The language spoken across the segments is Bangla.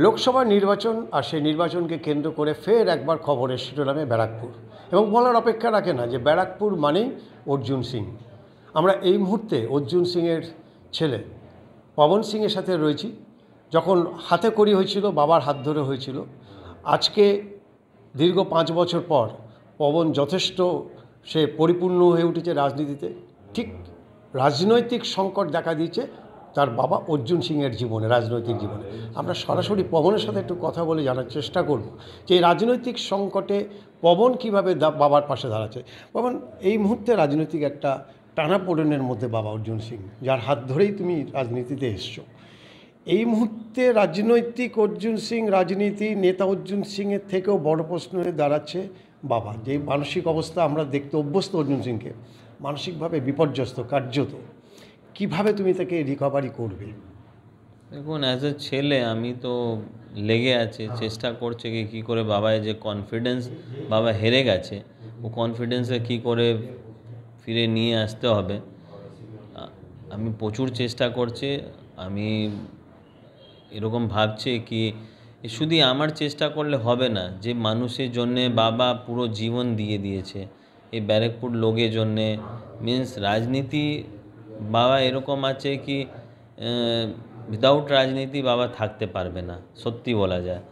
লোকসভা নির্বাচন আর সেই নির্বাচনকে কেন্দ্র করে ফের একবার খবরের শিরোনামে ব্যারাকপুর, এবং বলার অপেক্ষা রাখে না যে ব্যারাকপুর মানেই অর্জুন সিং। আমরা এই মুহূর্তে অর্জুন সিংয়ের ছেলে পবন সিংয়ের সাথে রয়েছি। যখন হাতে কড়ি হয়েছিল, বাবার হাত ধরে হয়েছিল। আজকে দীর্ঘ 5 বছর পর পবন যথেষ্ট সে পরিপূর্ণ হয়ে উঠেছে রাজনীতিতে। ঠিক রাজনৈতিক সংকট দেখা দিয়েছে তার বাবা অর্জুন সিংয়ের জীবনে, রাজনৈতিক জীবনে। আমরা সরাসরি পবনের সাথে একটু কথা বলে জানার চেষ্টা করব যে এই রাজনৈতিক সংকটে পবন কীভাবে বাবার পাশে দাঁড়াচ্ছে। পবন, এই মুহূর্তে রাজনৈতিক একটা টানাপোড়েনের মধ্যে বাবা অর্জুন সিং, যার হাত ধরেই তুমি রাজনীতিতে এসছো, এই মুহূর্তে রাজনৈতিক অর্জুন সিং, রাজনীতি নেতা অর্জুন সিংয়ের থেকেও বড় প্রশ্ন হয়ে দাঁড়াচ্ছে বাবা। যে মানসিক অবস্থা আমরা দেখতে অভ্যস্ত অর্জুন সিংকে, মানসিকভাবে বিপর্যস্ত কার্যত, কিভাবে তুমি তাকে রিকভারি করবে? দেখুন, অ্যাজ এ ছেলে আমি তো লেগে আছে, চেষ্টা করছে কি কী করে বাবায় যে কনফিডেন্স বাবা হেরে গেছে, ও কনফিডেন্সে কী করে ফিরে নিয়ে আসতে হবে। আমি প্রচুর চেষ্টা করছি। আমি এরকম ভাবছি কি শুধু আমার চেষ্টা করলে হবে না, যে মানুষের জন্যে বাবা পুরো জীবন দিয়ে দিয়েছে এই ব্যারাকপুর লোকের জন্যে। মিন্স রাজনীতি বাবা এরকম আছে কি উইদাউট রাজনীতি বাবা থাকতে পারবে না, সত্যি বলা যায়।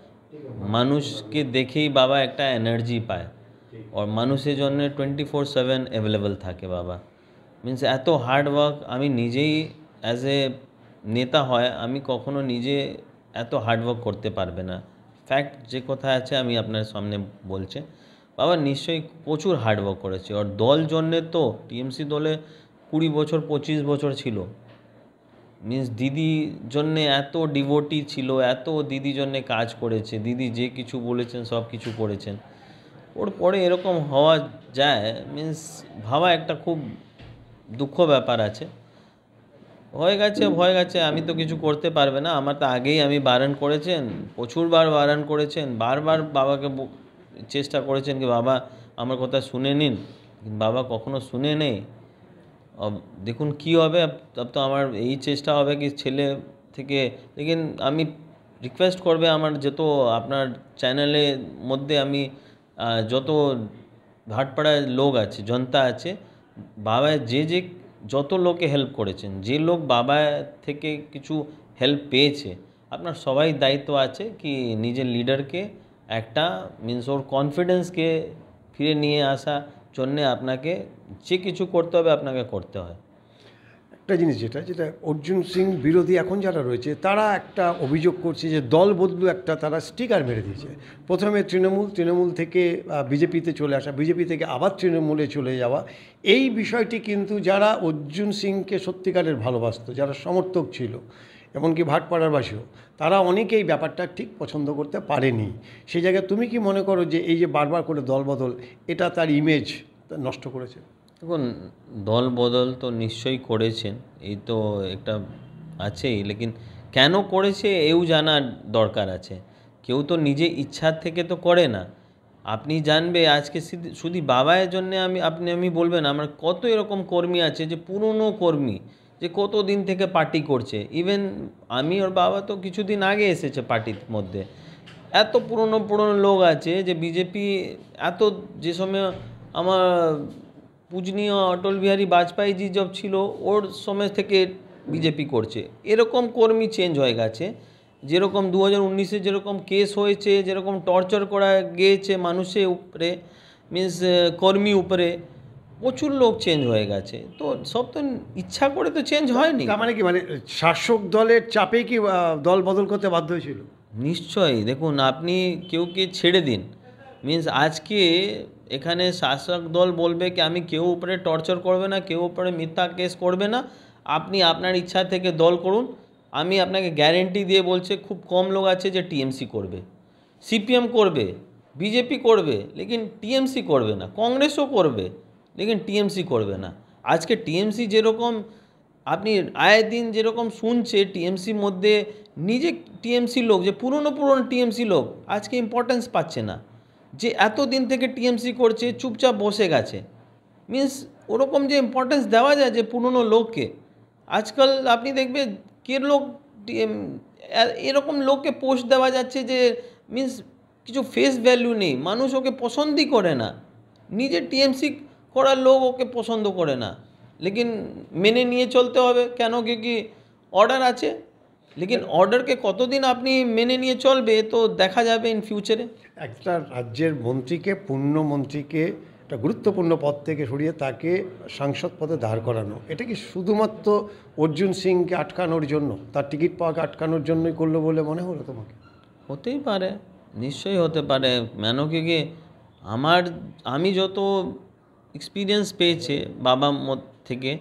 মানুষকে দেখেই বাবা একটা এনার্জি পায়, আর মানুষের জন্য 24/7 অ্যাভেলেবল থাকে বাবা। মিন্স এত হার্ডওয়ার্ক আমি নিজেই অ্যাজ এ নেতা হয় আমি কখনো নিজে এত হার্ডওয়ার্ক করতে পারবে না। ফ্যাক্ট যে কথা আছে আমি আপনার সামনে বলছে, বাবা নিশ্চয়ই প্রচুর হার্ডওয়ার্ক করেছে। আর দল জন্যে তো টিএমসি দলে 20 বছর 25 বছর ছিল। মিন্স দিদি জন্যে এত ডিভোটি ছিল, এত দিদি জন্যে কাজ করেছে, দিদি যে কিছু বলেছেন সব কিছু করেছেন। ওর পরে এরকম হওয়া যায়, মিন্স ভাবা একটা খুব দুঃখ ব্যাপার আছে। হয়ে গেছে, আমি তো কিছু করতে পারবে না। আমার তো আগেই আমি বারণ করেছেন, প্রচুরবার বারণ করেছেন, বারবার বাবাকে চেষ্টা করেছেন কি বাবা আমার কথা শুনে নিন, বাবা কখনো শুনে নেই। দেখুন কি হবে। তব তো আমার এই চেষ্টা হবে কি ছেলে থেকে, লেকিন আমি রিকোয়েস্ট করবে আমার যত আপনার চ্যানেলের মধ্যে আমি যত ভাটপাড়ায় লোক আছে, জনতা আছে, বাবা যে যত লোকে হেল্প করেছেন, যে লোক বাবা থেকে কিছু হেল্প পেয়েছে, আপনার সবাই দায়িত্ব আছে কি নিজের লিডারকে একটা মিন্স ওর কনফিডেন্সকে ফিরে নিয়ে আসা জন্যে আপনাকে যে কিছু করতে হবে আপনাকে করতে হয়। একটা জিনিস যেটা অর্জুন সিং বিরোধী এখন যারা রয়েছে তারা একটা অভিযোগ করছে যে দল বদলু একটা তারা স্টিকার মেরে দিয়েছে। প্রথমে তৃণমূল থেকে বিজেপিতে চলে আসা, বিজেপি থেকে আবার তৃণমূলে চলে যাওয়া। এই বিষয়টি কিন্তু যারা অর্জুন সিংকে সত্যিকারের ভালোবাসত, যারা সমর্থক ছিল, এমনকি ভাটপাড়ারবাসীও, তারা অনেকেই ব্যাপারটা ঠিক পছন্দ করতে পারেনি। সেই জায়গায় তুমি কি মনে করো যে এই যে বারবার করে দল বদল, এটা তার ইমেজ নষ্ট করেছে? দেখুন, দল বদল তো নিশ্চয়ই করেছেন, এই তো একটা আছেই, লেকিন কেন করেছে এও জানার দরকার আছে। কেউ তো নিজে ইচ্ছার থেকে তো করে না। আপনি জানবে আজকে শুধু বাবার জন্য আমি বলবেন আমার কত এরকম কর্মী আছে যে পুরনো কর্মী, যে কত দিন থেকে পার্টি করছে। ইভেন আমি ওর বাবা তো কিছুদিন আগে এসেছে পার্টির মধ্যে। এত পুরনো লোক আছে যে বিজেপি এত, যে সময় আমার পূজনীয় অটল বিহারী বাজপেয়ীজি যব ছিল ওর সময় থেকে বিজেপি করছে। এরকম কর্মী চেঞ্জ হয়ে গেছে। যেরকম 2019-এ যেরকম কেস হয়েছে, যেরকম টর্চার করা গিয়েছে মানুষের উপরে, মিন্স কর্মী উপরে, প্রচুর লোক চেঞ্জ হয়ে গেছে। তো সব তো ইচ্ছা করে তো চেঞ্জ হয়নি। তার মানে কি, মানে শাসক দলের চাপে কি দল বদল করতে বাধ্য হয়েছিল? নিশ্চয়ই। দেখুন, আপনি কেউকে ছেড়ে দিন, মিন্স আজকে এখানে শাসক দল বলবে কি আমি কেউ উপরে টর্চার করবে না, কেউ উপরে মিথ্যা কেস করবে না, আপনি আপনার ইচ্ছা থেকে দল করুন। আমি আপনাকে গ্যারেন্টি দিয়ে বলছে খুব কম লোক আছে যে টিএমসি করবে, সিপিএম করবে, বিজেপি করবে, লেকিন টিএমসি করবে না। কংগ্রেসও করবে, লেকিন টিএমসি করবে না। আজকে টিএমসি যেরকম আপনি আয়ে দিন যেরকম শুনছে টিএমসির মধ্যে, নিজে টিএমসি লোক যে পুরনো টিএমসি লোক আজকে ইম্পর্টেন্স পাচ্ছে না, যে এত দিন থেকে টিএমসি করছে চুপচাপ বসে গেছে। মিন্স ওরকম যে ইম্পর্টেন্স দেওয়া যায় যে পুরনো লোককে, আজকাল আপনি দেখবে কে লোক এরকম লোককে পোস্ট দেওয়া যাচ্ছে যে মিন্স কিছু ফেস ভ্যালু নেই, মানুষ ওকে পছন্দই করে না, নিজে টিএমসি করার লোক ওকে পছন্দ করে না, লেকিন মেনে নিয়ে চলতে হবে কেন কি অর্ডার আছে, লেকিন অর্ডারকে কতদিন আপনি মেনে নিয়ে চলবে তো দেখা যাবে ইন ফিউচারে। একটা রাজ্যের মন্ত্রীকে, পূর্ণমন্ত্রীকে একটা গুরুত্বপূর্ণ পদ থেকে সরিয়ে তাকে সাংসদ পদে দাঁড় করানো, এটা কি শুধুমাত্র অর্জুন সিংকে আটকানোর জন্য, তার টিকিট পাওয়াকে আটকানোর জন্যই করলো বলে মনে হলো তোমাকে? হতেই পারে, নিশ্চয়ই হতে পারে। কেন কি আমি যত এক্সপিরিয়েন্স পেয়েছে বাবা থেকে,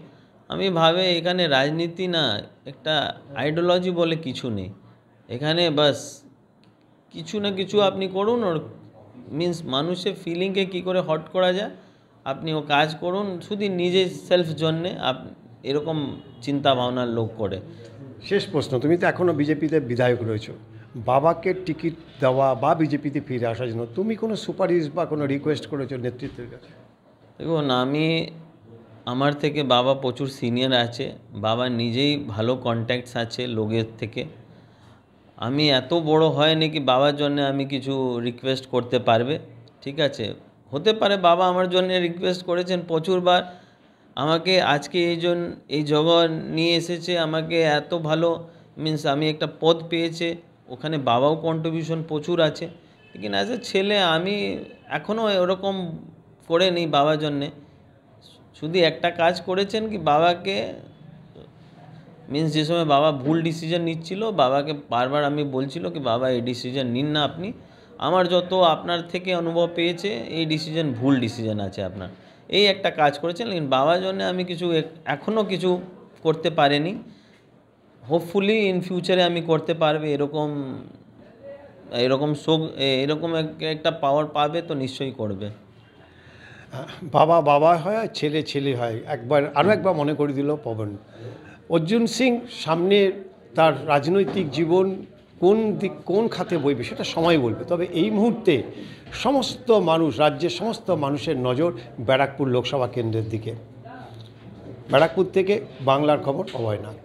আমি ভাবে এখানে রাজনীতি না, একটা আইডিওলজি বলে কিছু নেই এখানে, বাস কিছু না কিছু আপনি করুন, ওর মিন্স মানুষের ফিলিংকে কী করে হট করা যায় আপনি ও কাজ করুন, শুধু নিজের সেলফ জন্যে এরকম চিন্তা ভাবনার লোক করে। শেষ প্রশ্ন, তুমি তো এখনও বিজেপিতে বিধায়ক রয়েছো, বাবাকে টিকিট দেওয়া বা বিজেপিতে ফিরে আসার জন্য তুমি কোনো সুপারিশ বা কোনো রিকোয়েস্ট করেছো নেতৃত্বের কাছে? দেখুন, আমার থেকে বাবা প্রচুর সিনিয়র আছে, বাবা নিজেই ভালো কন্ট্যাক্টস আছে লোকের থেকে, আমি এত বড় হয়নি কি বাবার জন্য আমি কিছু রিকোয়েস্ট করতে পারবে, ঠিক আছে? হতে পারে বাবা আমার জন্য রিকোয়েস্ট করেছেন প্রচুরবার, আমাকে আজকে এই জগৎ নিয়ে এসেছে, আমাকে এত ভালো মিন্স আমি একটা পদ পেয়েছে, ওখানে বাবাও কন্ট্রিবিউশন প্রচুর আছে, লেকিন অ্যাজ এ ছেলে আমি এখনও ওরকম করে নিই বাবার জন্যে। শুধু একটা কাজ করেছেন কি বাবাকে মিন্স যে সময় বাবা ভুল ডিসিশন নিচ্ছিল, বাবাকে বারবার আমি বলছিল কি বাবা এই ডিসিশন নিন না আপনি, আমার যত আপনার থেকে অনুভব পেয়েছে এই ডিসিশন ভুল ডিসিশন আছে আপনার, এই একটা কাজ করেছেন, লেকিন বাবার জন্য আমি কিছু এখনও কিছু করতে পারিনি, হোপফুলি ইন ফিউচারে আমি করতে পারবে, এরকম একটা পাওয়ার পাবে তো নিশ্চয়ই করবে। বাবা বাবা হয় আর ছেলে ছেলে হয়। আরও একবার মনে করে দিল পবন, অর্জুন সিং সামনে তার রাজনৈতিক জীবন কোন খাতে বইবে সেটা সময় বলবে, তবে এই মুহূর্তে সমস্ত মানুষ, রাজ্যের সমস্ত মানুষের নজর ব্যারাকপুর লোকসভা কেন্দ্রের দিকে। ব্যারাকপুর থেকে বাংলার খবর, অভয় নাগ।